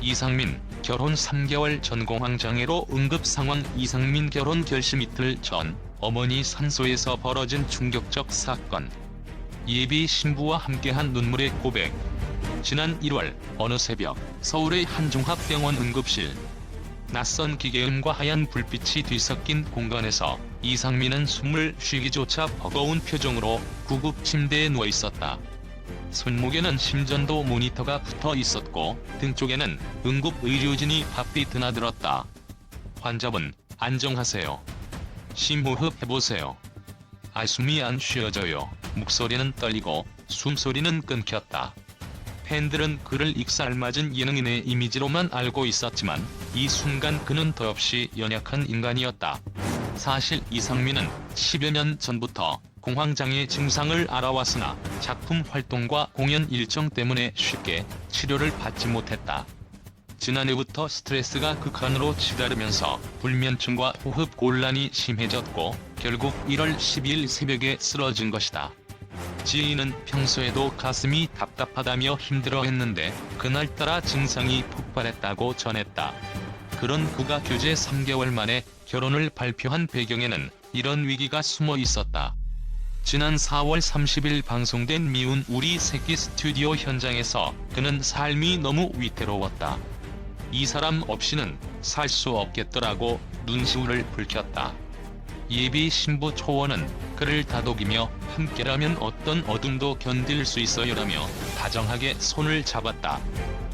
이상민, 결혼 3개월 전 공황장애로 응급상황. 이상민 결혼 결심 이틀 전 어머니 산소에서 벌어진 충격적 사건. 예비 신부와 함께한 눈물의 고백. 지난 1월 어느 새벽 서울의 한 종합병원 응급실. 낯선 기계음과 하얀 불빛이 뒤섞인 공간에서 이상민은 숨을 쉬기조차 버거운 표정으로 구급 침대에 누워 있었다. 손목에는 심전도 모니터가 붙어 있었고 등 쪽에는 응급 의료진이 바삐 드나들었다. 환자분, 안정하세요. 심호흡 해보세요. 숨이 안 쉬어져요. 목소리는 떨리고 숨소리는 끊겼다. 팬들은 그를 익살맞은 예능인의 이미지로만 알고 있었지만 이 순간 그는 더없이 연약한 인간이었다. 사실 이상민은 10여 년 전부터 공황장애 증상을 알아왔으나 작품 활동과 공연 일정 때문에 쉽게 치료를 받지 못했다. 지난해부터 스트레스가 극한으로 치달으면서 불면증과 호흡 곤란이 심해졌고 결국 1월 12일 새벽에 쓰러진 것이다. 지인은 평소에도 가슴이 답답하다며 힘들어했는데 그날따라 증상이 폭발했다고 전했다. 그런 그가 교제 3개월 만에 결혼을 발표한 배경에는 이런 위기가 숨어 있었다. 지난 4월 30일 방송된 미운 우리 새끼 스튜디오 현장에서 그는 삶이 너무 위태로웠다. 이 사람 없이는 살 수 없겠더라고 눈시울을 붉혔다. 예비 신부 초원은 그를 다독이며 함께라면 어떤 어둠도 견딜 수 있어요라며 다정하게 손을 잡았다.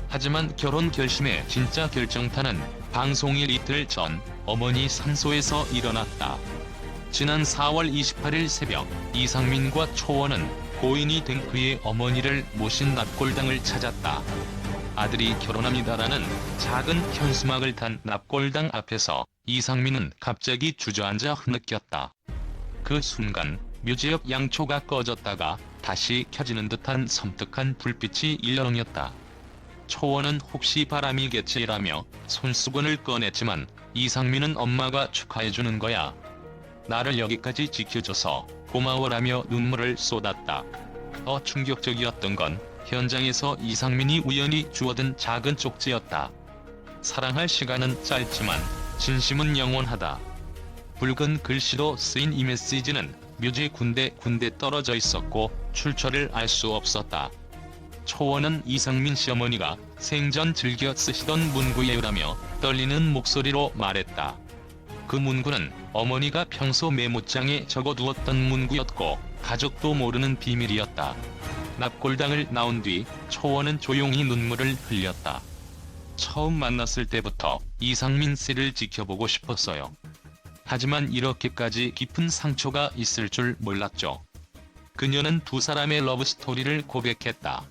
하지만 결혼 결심의 진짜 결정타는 방송일 이틀 전 어머니 산소에서 일어났다. 지난 4월 28일 새벽 이상민과 초원은 고인이 된 그의 어머니를 모신 납골당을 찾았다. 아들이 결혼합니다라는 작은 현수막을 단 납골당 앞에서 이상민은 갑자기 주저앉아 흐느꼈다. 그 순간 묘지 옆 양초가 꺼졌다가 다시 켜지는 듯한 섬뜩한 불빛이 일렁였다. 초원은 혹시 바람이겠지라며 손수건을 꺼냈지만 이상민은 엄마가 축하해주는 거야. 나를 여기까지 지켜줘서 고마워라며 눈물을 쏟았다. 더 충격적이었던 건 현장에서 이상민이 우연히 주워든 작은 쪽지였다. 사랑할 시간은 짧지만 진심은 영원하다. 붉은 글씨로 쓰인 이 메시지는 묘지 군데 떨어져 있었고 출처를 알 수 없었다. 초원은 이상민 시어머니가 생전 즐겨 쓰시던 문구예요라며 떨리는 목소리로 말했다. 그 문구는 어머니가 평소 메모장에 적어두었던 문구였고 가족도 모르는 비밀이었다. 납골당을 나온 뒤 초원은 조용히 눈물을 흘렸다. 처음 만났을 때부터 이상민 씨를 지켜보고 싶었어요. 하지만 이렇게까지 깊은 상처가 있을 줄 몰랐죠. 그녀는 두 사람의 러브스토리를 고백했다.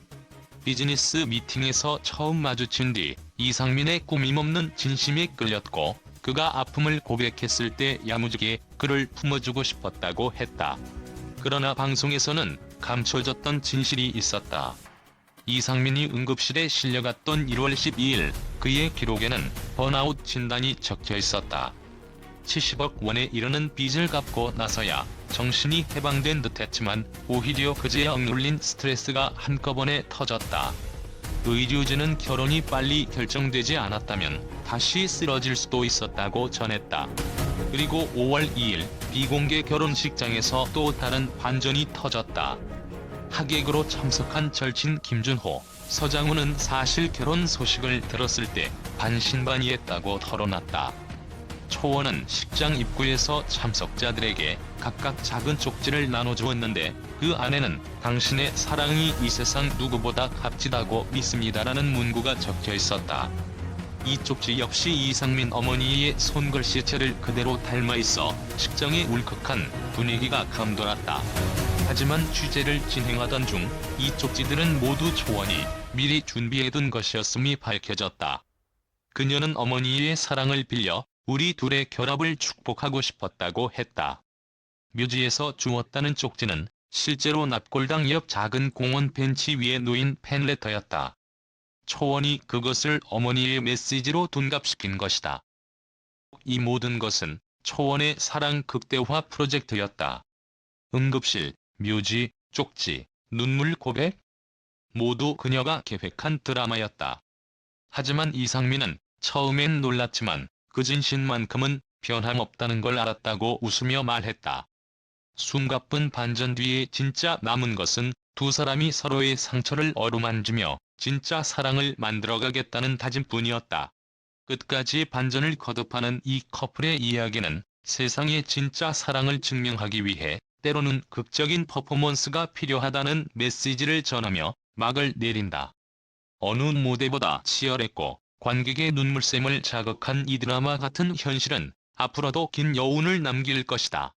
비즈니스 미팅에서 처음 마주친 뒤 이상민의 꾸밈없는 진심에 끌렸고 그가 아픔을 고백했을 때 야무지게 그를 품어주고 싶었다고 했다. 그러나 방송에서는 감춰졌던 진실이 있었다. 이상민이 응급실에 실려갔던 1월 12일 그의 기록에는 번아웃 진단이 적혀 있었다. 70억 원에 이르는 빚을 갚고 나서야 정신이 해방된 듯했지만 오히려 그제야 억눌린 스트레스가 한꺼번에 터졌다. 의료진은 결혼이 빨리 결정되지 않았다면 다시 쓰러질 수도 있었다고 전했다. 그리고 5월 2일 비공개 결혼식장에서 또 다른 반전이 터졌다. 하객으로 참석한 절친 김준호, 서장훈은 사실 결혼 소식을 들었을 때 반신반의했다고 털어놨다. 초원은 식장 입구에서 참석자들에게 각각 작은 쪽지를 나눠주었는데 그 안에는 당신의 사랑이 이 세상 누구보다 값지다고 믿습니다라는 문구가 적혀 있었다. 이 쪽지 역시 이상민 어머니의 손글씨체를 그대로 닮아 있어 식장의 울컥한 분위기가 감돌았다. 하지만 취재를 진행하던 중 이 쪽지들은 모두 초원이 미리 준비해둔 것이었음이 밝혀졌다. 그녀는 어머니의 사랑을 빌려 우리 둘의 결합을 축복하고 싶었다고 했다. 묘지에서 주웠다는 쪽지는 실제로 납골당 옆 작은 공원 벤치 위에 놓인 팬레터였다. 초원이 그것을 어머니의 메시지로 둔갑시킨 것이다. 이 모든 것은 초원의 사랑 극대화 프로젝트였다. 응급실, 묘지, 쪽지, 눈물 고백? 모두 그녀가 계획한 드라마였다. 하지만 이상민은 처음엔 놀랐지만 그 진실만큼은 변함없다는 걸 알았다고 웃으며 말했다. 숨가쁜 반전 뒤에 진짜 남은 것은 두 사람이 서로의 상처를 어루만지며 진짜 사랑을 만들어가겠다는 다짐뿐이었다. 끝까지 반전을 거듭하는 이 커플의 이야기는 세상의 진짜 사랑을 증명하기 위해 때로는 극적인 퍼포먼스가 필요하다는 메시지를 전하며 막을 내린다. 어느 무대보다 치열했고 관객의 눈물샘을 자극한 이 드라마 같은 현실은 앞으로도 긴 여운을 남길 것이다.